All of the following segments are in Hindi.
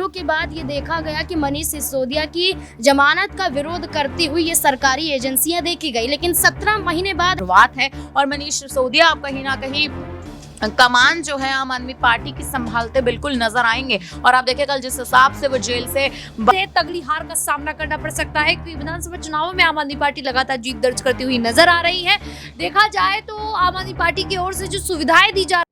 जेलों के बाद ये देखा गया कि मनीष सिसोदिया की जमानत का विरोध करती हुई ये सरकारी एजेंसियां देखी गई, लेकिन 17 महीने बाद शुरुआत है और मनीष सिसोदिया अब कहीं ना कहीं कमान जो है आम आदमी पार्टी की संभालते बिल्कुल नजर आएंगे। और आप देखिए कल जिस हिसाब से वो जेल से तगड़ी हार का सामना करना पड़ सकता है, क्योंकि विधानसभा चुनावों में आम आदमी पार्टी लगातार जीत दर्ज करती हुई नजर आ रही है। देखा जाए तो आम आदमी पार्टी की ओर से जो सुविधाएं दी जा।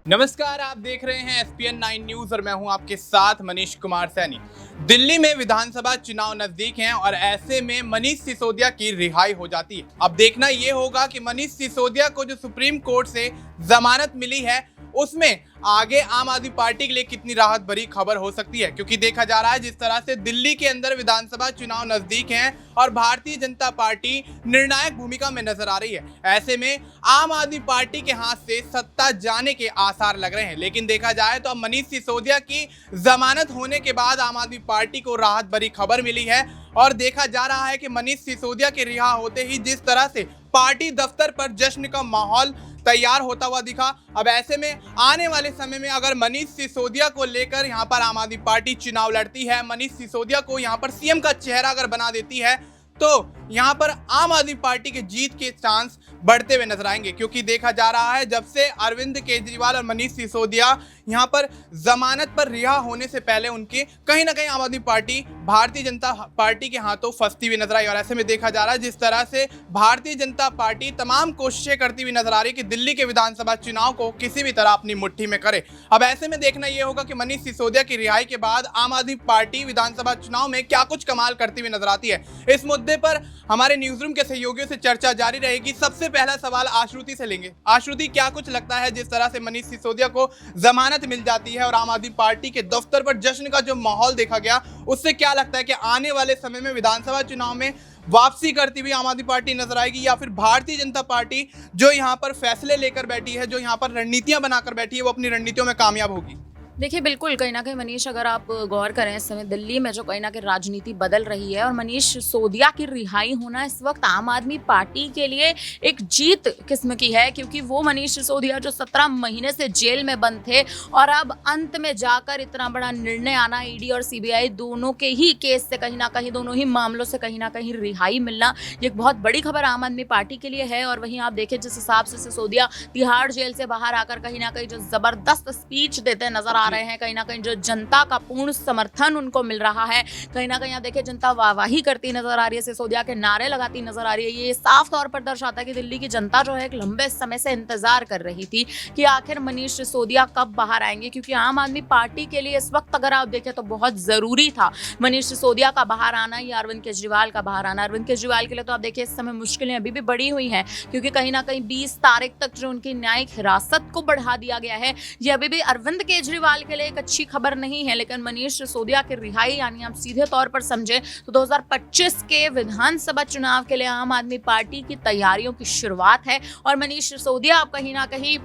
नमस्कार, आप देख रहे हैं SPN 9 न्यूज और मैं हूं आपके साथ मनीष कुमार सैनी। दिल्ली में विधानसभा चुनाव नजदीक हैं और ऐसे में मनीष सिसोदिया की रिहाई हो जाती है। अब देखना यह होगा कि मनीष सिसोदिया को जो सुप्रीम कोर्ट से जमानत मिली है उसमें आगे आम आदमी पार्टी के लिए कितनी राहत भरी खबर हो सकती है, क्योंकि देखा जा रहा है जिस तरह से दिल्ली के अंदर विधानसभा चुनाव नजदीक हैं और भारतीय जनता पार्टी निर्णायक भूमिका में नजर आ रही है। ऐसे में आम आदमी पार्टी के हाथ से सत्ता जाने के आसार लग रहे हैं। लेकिन देखा जाए तो अब मनीष सिसोदिया की जमानत होने के बाद आम आदमी पार्टी को राहत भरी खबर मिली है और देखा जा रहा है कि मनीष सिसोदिया के रिहा होते ही जिस तरह से पार्टी दफ्तर पर जश्न का माहौल तैयार होता हुआ दिखा। अब ऐसे में आने वाले समय में अगर मनीष सिसोदिया को लेकर यहां पर आम आदमी पार्टी चुनाव लड़ती है, मनीष सिसोदिया को यहां पर सीएम का चेहरा अगर बना देती है, तो यहां पर आम आदमी पार्टी के जीत के चांस बढ़ते हुए नजर आएंगे। क्योंकि देखा जा रहा है जब से अरविंद केजरीवाल और मनीष सिसोदिया यहां पर जमानत पर रिहा होने से पहले उनके कहीं ना कहीं आम आदमी पार्टी भारतीय जनता पार्टी के हाथों फंसती हुई नजर आई। और ऐसे में देखा जा रहा है जिस तरह से भारतीय जनता पार्टी तमाम कोशिशें करती हुई नजर आ रही है कि दिल्ली के विधानसभा चुनाव को किसी भी तरह अपनी मुट्ठी में करे। अब ऐसे में देखना यह होगा कि मनीष सिसोदिया की रिहाई के बाद आम आदमी पार्टी विधानसभा चुनाव में क्या कुछ कमाल करती हुई नजर आती है। इस मुद्दे पर हमारे न्यूज रूम के सहयोगियों से चर्चा जारी रहेगी। सबसे पहला सवाल आश्रुति से लेंगे। आश्रुति, क्या कुछ लगता है जिस तरह से मनीष सिसोदिया को जमानत मिल जाती है और आम आदमी पार्टी के दफ्तर पर जश्न का जो माहौल देखा गया, उससे क्या लगता है कि आने वाले समय में विधानसभा चुनाव में वापसी करती हुई आम आदमी पार्टी नजर आएगी, या फिर भारतीय जनता पार्टी जो यहाँ पर फैसले लेकर बैठी है, जो यहाँ पर रणनीतियां बनाकर बैठी है, वो अपनी रणनीतियों में कामयाब होगी? देखिए बिल्कुल, कहीं ना कहीं मनीष, अगर आप गौर करें इस समय दिल्ली में जो कहीं ना कहीं राजनीति बदल रही है और मनीष सिसोदिया की रिहाई होना इस वक्त आम आदमी पार्टी के लिए एक जीत किस्म की है, क्योंकि वो मनीष सिसोदिया जो 17 महीने से जेल में बंद थे और अब अंत में जाकर इतना बड़ा निर्णय आना, ईडी और सीबीआई दोनों के ही केस से कहीं ना कहीं, दोनों ही मामलों से कहीं ना कहीं रिहाई मिलना, ये एक बहुत बड़ी खबर आम आदमी पार्टी के लिए है। और वहीं आप देखें जिस हिसाब से सिसोदिया तिहाड़ जेल से बाहर आकर कहीं ना कहीं जो जबरदस्त स्पीच देते नजर आ रहे हैं, कहीं ना कहीं जो जनता का पूर्ण समर्थन उनको मिल रहा है, कहीं ना कहीं आप देखिए जनता वाहवाही करती नजर आ रही है, सिसोदिया के नारे लगाती नजर आ रही है। ये साफ तौर पर दर्शाता है कि दिल्ली की जनता जो है एक लंबे समय से इंतजार कर रही थी कि आखिर मनीष सिसोदिया कब बाहर आएंगे, क्योंकि आम आदमी पार्टी के लिए इस वक्त अगर आप देखें तो बहुत जरूरी था मनीष सिसोदिया का बाहर आना या अरविंद केजरीवाल का बाहर आना। अरविंद केजरीवाल के लिए तो आप देखिए इस समय मुश्किलें अभी भी बढ़ी हुई हैं, क्योंकि कहीं ना कहीं 20 तारीख तक जो उनकी न्यायिक हिरासत को बढ़ा दिया गया है, ये अभी भी अरविंद केजरीवाल के लिए एक अच्छी खबर नहीं है। लेकिन मनीष सिसोदिया की रिहाई, यानी हम सीधे तौर पर समझे तो 2025 के विधानसभा चुनाव के लिए आम आदमी पार्टी की तैयारियों की शुरुआत है और मनीष सिसोदिया अब कहीं ना कहीं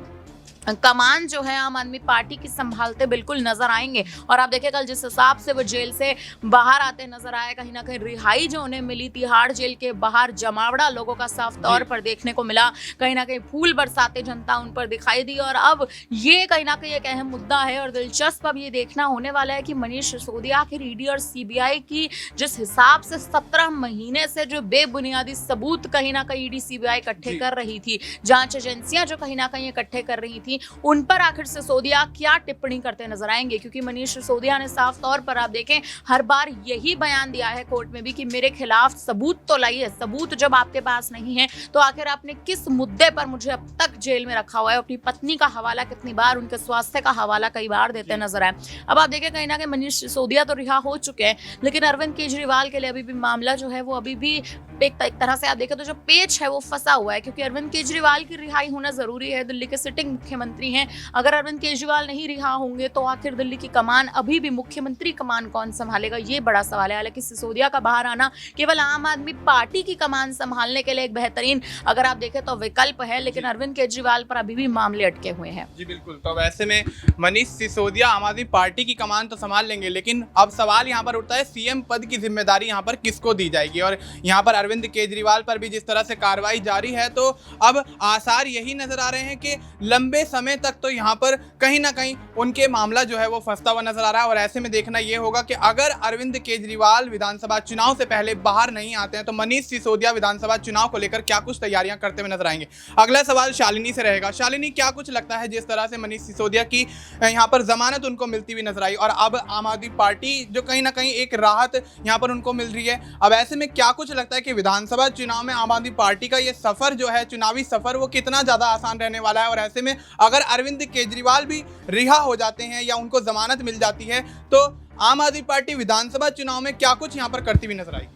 कमान जो है आम आदमी पार्टी की संभालते बिल्कुल नजर आएंगे। और आप देखिए कल जिस हिसाब से वो जेल से बाहर आते नजर आए, कहीं ना कहीं रिहाई जो उन्हें मिली तिहाड़ जेल के बाहर जमावड़ा लोगों का साफ तौर पर देखने को मिला, कहीं ना कहीं फूल बरसाते जनता उन पर दिखाई दी। और अब ये कहीं ना कहीं एक अहम मुद्दा है और दिलचस्प अब ये देखना होने वाला है कि मनीष सिसोदिया आखिर ईडी और सीबीआई की जिस हिसाब से 17 महीने से जो बेबुनियादी सबूत कहीं ना कहीं ईडी सीबीआई इकट्ठे कर रही थी, जांच एजेंसियां जो कहीं ना कहीं इकट्ठे कर रही थी, उन पर आखिर सिसोदिया क्या टिप्पणी करते नजर आएंगे। क्योंकि मनीष सिसोदिया ने साफ तौर पर आप देखें हर बार यही बयान दिया है कोर्ट में भी कि मेरे खिलाफ सबूत तो लाइए, सबूत जब आपके पास नहीं है तो आखिर आपने किस मुद्दे पर मुझे अब तक जेल में रखा हुआ है। अपनी पत्नी का हवाला कितनी बार, उनके स्वास्थ्य का हवाला कई बार देते नजर आए। अब आप देखें कहीं ना कहीं मनीष सिसोदिया तो रिहा हो चुके हैं, लेकिन अरविंद केजरीवाल के लिए अभी भी मामला जो है वो अभी भी एक तरह से आप देखें तो जो पेच है वो फंसा हुआ है, क्योंकि अरविंद केजरीवाल की रिहाई होना जरूरी है। दिल्ली के सिटिंग मुख्यमंत्री हैं, अगर अरविंद केजरीवाल नहीं रिहा होंगे तो आखिर दिल्ली की कमान, अभी भी मुख्यमंत्री कमान कौन संभालेगा, ये बड़ा सवाल है। हालांकि सिसोदिया का बाहर आना केवल आम आदमी पार्टी की कमान संभालने के लिए एक बेहतरीन अगर आप देखें तो विकल्प है, लेकिन अरविंद केजरीवाल पर अभी भी मामले अटके हुए हैं। जी बिल्कुल, तो वैसे में मनीष सिसोदिया आम आदमी पार्टी की कमान तो संभाल लेंगे, लेकिन अब सवाल यहाँ पर उठता है सीएम पद की जिम्मेदारी यहाँ पर किसको दी जाएगी। और यहाँ पर अरविंद केजरीवाल पर भी जिस तरह से कार्रवाई जारी है, तो अब आसार यही नजर आ रहे हैं कि लंबे समय तक तो यहाँ पर कहीं ना कहीं उनके मामला जो है वो फंसता हुआ नजर आ रहा है। और ऐसे में देखना ये होगा कि अगर अरविंद केजरीवाल विधानसभा चुनाव से पहले बाहर नहीं आते हैं तो मनीष सिसोदिया विधानसभा चुनाव को लेकर क्या कुछ तैयारियां करते हुए नजर आएंगे। अगला सवाल शालिनी से रहेगा। शालिनी, क्या कुछ लगता है जिस तरह से मनीष सिसोदिया की यहाँ पर जमानत उनको मिलती हुई नजर आई और अब आम आदमी पार्टी जो कहीं ना कहीं एक राहत यहाँ पर उनको मिल रही है, अब ऐसे में क्या कुछ लगता है कि विधानसभा चुनाव में आम आदमी पार्टी का ये सफर जो है, चुनावी सफर, वो कितना ज्यादा आसान रहने वाला है? और ऐसे में अगर अरविंद केजरीवाल भी रिहा हो जाते हैं या उनको जमानत मिल जाती है तो आम आदमी पार्टी विधानसभा चुनाव में क्या कुछ यहाँ पर करती हुई नजर आई?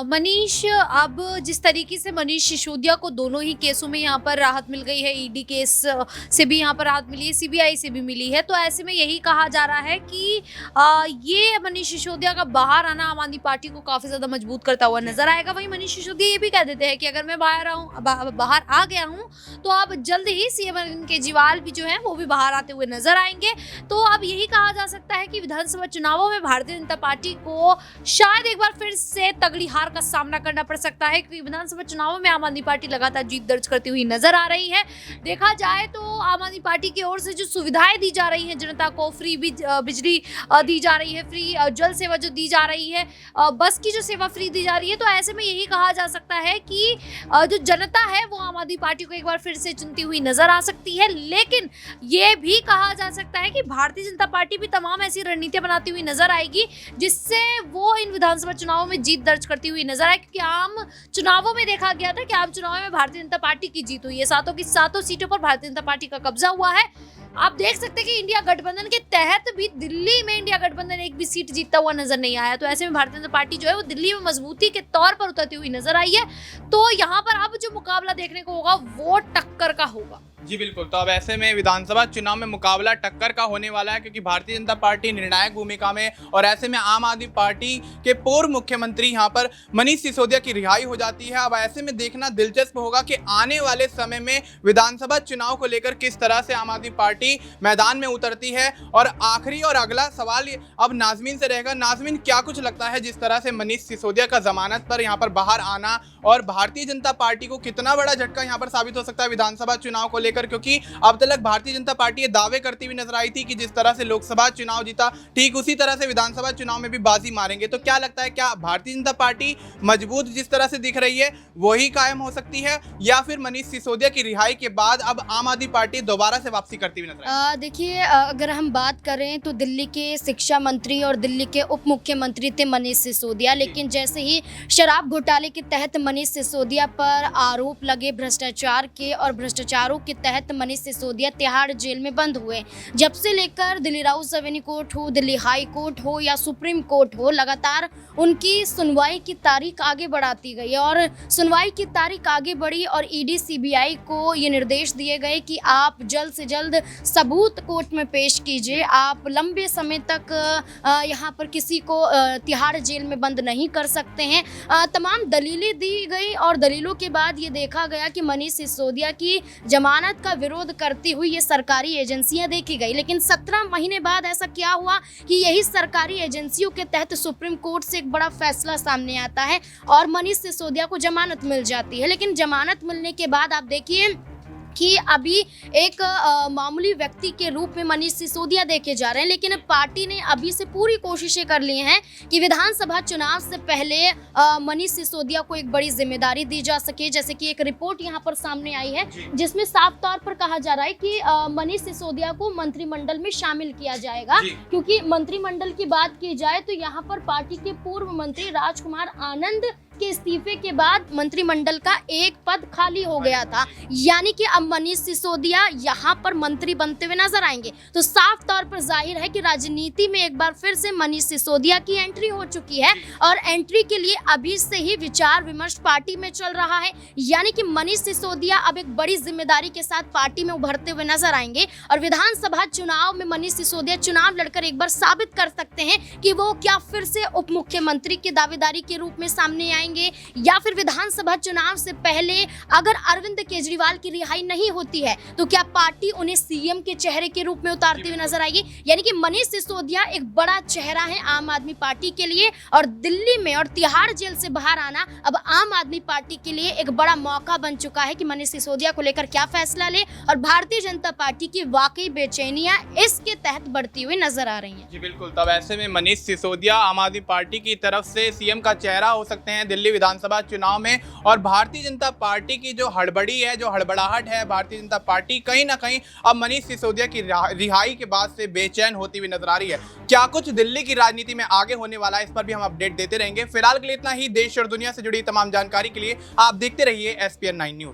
मनीष, अब जिस तरीके से मनीष सिसोदिया को दोनों ही केसों में यहाँ पर राहत मिल गई है, ईडी केस से भी यहाँ पर राहत मिली है, सीबीआई से भी मिली है, तो ऐसे में यही कहा जा रहा है कि ये मनीष सिसोदिया का बाहर आना आम आदमी पार्टी को काफ़ी ज़्यादा मजबूत करता हुआ नजर आएगा। वहीं मनीष सिसोदिया ये भी कह देते हैं कि अगर मैं बाहर आ गया हूँ तो अब जल्द ही सीएम अरविंद केजरीवाल भी जो है वो भी बाहर आते हुए नजर आएंगे। तो अब यही कहा जा सकता है कि विधानसभा चुनावों में भारतीय जनता पार्टी को शायद एक बार फिर से तगड़ी हार का सामना करना पड़ सकता है, क्योंकि विधानसभा चुनावों में आम आदमी पार्टी लगातार जीत दर्ज करती हुई नजर आ रही है। देखा जाए तो आम आदमी पार्टी की ओर से जो सुविधाएं दी जा रही हैं जनता को, फ्री बिजली दी जा रही है, फ्री जल सेवा जो दी जा रही है, बस की जो सेवा फ्री दी जा रही है, तो ऐसे में यही कहा जा सकता है कि जो जनता है वो आम आदमी पार्टी को एक बार फिर से चुनती हुई नजर आ सकती है। लेकिन ये भी कहा जा सकता है कि भारतीय जनता पार्टी भी तमाम ऐसी रणनीतियां बनाती हुई नजर आएगी जिससे वो इन विधानसभा चुनावों में जीत दर्ज करती हुई नजर आए, क्योंकि आम चुनावों में देखा गया था कि आम चुनावों में भारतीय जनता पार्टी की जीत हुई है, सातों की सातों सीटों पर भारतीय जनता पार्टी का कब्जा हुआ है। आप देख सकते हैं कि इंडिया गठबंधन के तहत भी दिल्ली में इंडिया गठबंधन एक भी सीट जीतता हुआ नजर नहीं आया, तो ऐसे में भारतीय जनता पार्टी जो है वो दिल्ली में मजबूती के तौर पर उतरती हुई नजर आई है। तो यहाँ पर अब जो मुकाबला देखने को होगा वो टक्कर का होगा। जी बिल्कुल, तो अब ऐसे में विधानसभा चुनाव में मुकाबला टक्कर का होने वाला है, क्योंकि भारतीय जनता पार्टी निर्णायक भूमिका में, और ऐसे में आम आदमी पार्टी के पूर्व मुख्यमंत्री यहाँ पर मनीष सिसोदिया की रिहाई हो जाती है। अब ऐसे में देखना दिलचस्प होगा कि आने वाले समय में विधानसभा चुनाव को लेकर किस तरह से आम आदमी पार्टी मैदान में उतरती है। और आखिरी और अगला सवाल अब नाजमीन से रहेगा। नाजमीन, क्या कुछ लगता है जिस तरह से मनीष सिसोदिया का जमानत पर यहाँ पर बाहर आना और भारतीय जनता पार्टी को कितना बड़ा झटका यहाँ पर साबित हो सकता है विधानसभा चुनाव को लेकर? क्योंकि अब तक भारतीय जनता पार्टी ये दावे करती हुई नजर आई थी कि जिस तरह से लोकसभा चुनाव जीता ठीक उसी तरह से विधानसभा चुनाव में भी बाजी मारेंगे। तो क्या लगता है, क्या भारतीय जनता पार्टी मजबूत जिस तरह से दिख रही है वही कायम हो सकती है, या फिर मनीष सिसोदिया की रिहाई के बाद अब आम आदमी पार्टी दोबारा से वापसी करती हुई नजर आई? देखिए, अगर हम बात करें तो दिल्ली के शिक्षा मंत्री और दिल्ली के उप मुख्यमंत्री थे मनीष सिसोदिया, लेकिन जैसे ही शराब घोटाले के तहत मनीष सिसोदिया पर आरोप लगे भ्रष्टाचार के, और भ्रष्टाचारों के तहत मनीष सिसोदिया तिहाड़ जेल में बंद हुए, जब से लेकर दिल्ली राउत सवेनी कोर्ट हो, दिल्ली हाई कोर्ट हो या सुप्रीम कोर्ट हो, लगातार उनकी सुनवाई की तारीख आगे बढ़ाती गई और सुनवाई की तारीख आगे बढ़ी और ईडी सीबीआई को ये निर्देश दिए गए कि आप जल्द से जल्द सबूत कोर्ट में पेश कीजिए, आप लंबे समय तक यहाँ पर किसी को तिहाड़ जेल में बंद नहीं कर सकते हैं। तमाम दलीलें दी गई और दलीलों के बाद ये देखा गया कि मनीष सिसोदिया की जमानत का विरोध करती हुई ये सरकारी एजेंसियां देखी गई। लेकिन 17 महीने बाद ऐसा क्या हुआ कि यही सरकारी एजेंसियों के तहत सुप्रीम कोर्ट से एक बड़ा फैसला सामने आता है और मनीष सिसोदिया को जमानत मिल जाती है। लेकिन जमानत मिलने के बाद आप देखिए कि अभी एक मामूली व्यक्ति के रूप में मनीष सिसोदिया देखे जा रहे हैं, लेकिन पार्टी ने अभी से पूरी कोशिशें कर ली हैं कि विधानसभा चुनाव से पहले मनीष सिसोदिया को एक बड़ी जिम्मेदारी दी जा सके। जैसे कि एक रिपोर्ट यहाँ पर सामने आई है जिसमें साफ तौर पर कहा जा रहा है कि मनीष सिसोदिया को मंत्रिमंडल में शामिल किया जाएगा, क्योंकि मंत्रिमंडल की बात की जाए तो यहाँ पर पार्टी के पूर्व मंत्री राजकुमार आनंद के इस्तीफे के बाद मंत्रिमंडल का एक पद खाली हो गया था, यानी कि अब मनीष सिसोदिया यहाँ पर मंत्री बनते हुए नजर आएंगे। तो साफ तौर पर जाहिर है कि राजनीति में एक बार फिर से मनीष सिसोदिया की एंट्री हो चुकी है और एंट्री के लिए अभी से ही विचार विमर्श पार्टी में चल रहा है, यानी कि मनीष सिसोदिया अब एक बड़ी जिम्मेदारी के साथ पार्टी में उभरते हुए नजर आएंगे और विधानसभा चुनाव में मनीष सिसोदिया चुनाव लड़कर एक बार साबित कर सकते हैं कि वो क्या फिर से उप मुख्यमंत्री की दावेदारी के रूप में सामने आएंगे जाएंगे, या फिर विधानसभा चुनाव से पहले अगर अरविंद केजरीवाल की रिहाई नहीं होती है तो क्या पार्टी उन्हें सीएम के चेहरे के रूप में उतारती हुई नजर आएगी? यानी कि मनीष सिसोदिया एक बड़ा चेहरा है आम आदमी पार्टी के लिए, और दिल्ली में और तिहाड़ जेल से बाहर आना अब आम आदमी पार्टी के लिए एक बड़ा मौका बन चुका है कि मनीष सिसोदिया को लेकर क्या फैसला ले, और भारतीय जनता पार्टी की वाकई बेचैनियां इसके तहत बढ़ती हुई नजर आ रही हैं। जी बिल्कुल, तब ऐसे में मनीष सिसोदिया आम आदमी पार्टी की तरफ से सीएम का चेहरा हो सकते हैं दिल्ली विधानसभा चुनाव में, और भारतीय जनता पार्टी की जो हड़बड़ी है, जो हड़बड़ाहट है, भारतीय जनता पार्टी कहीं ना कहीं अब मनीष सिसोदिया की रिहाई के बाद से बेचैन होती हुई नजर आ रही है। क्या कुछ दिल्ली की राजनीति में आगे होने वाला है, इस पर भी हम अपडेट देते रहेंगे। फिलहाल के लिए इतना ही। देश और दुनिया से जुड़ी तमाम जानकारी के लिए आप देखते रहिए SPN 9 न्यूज।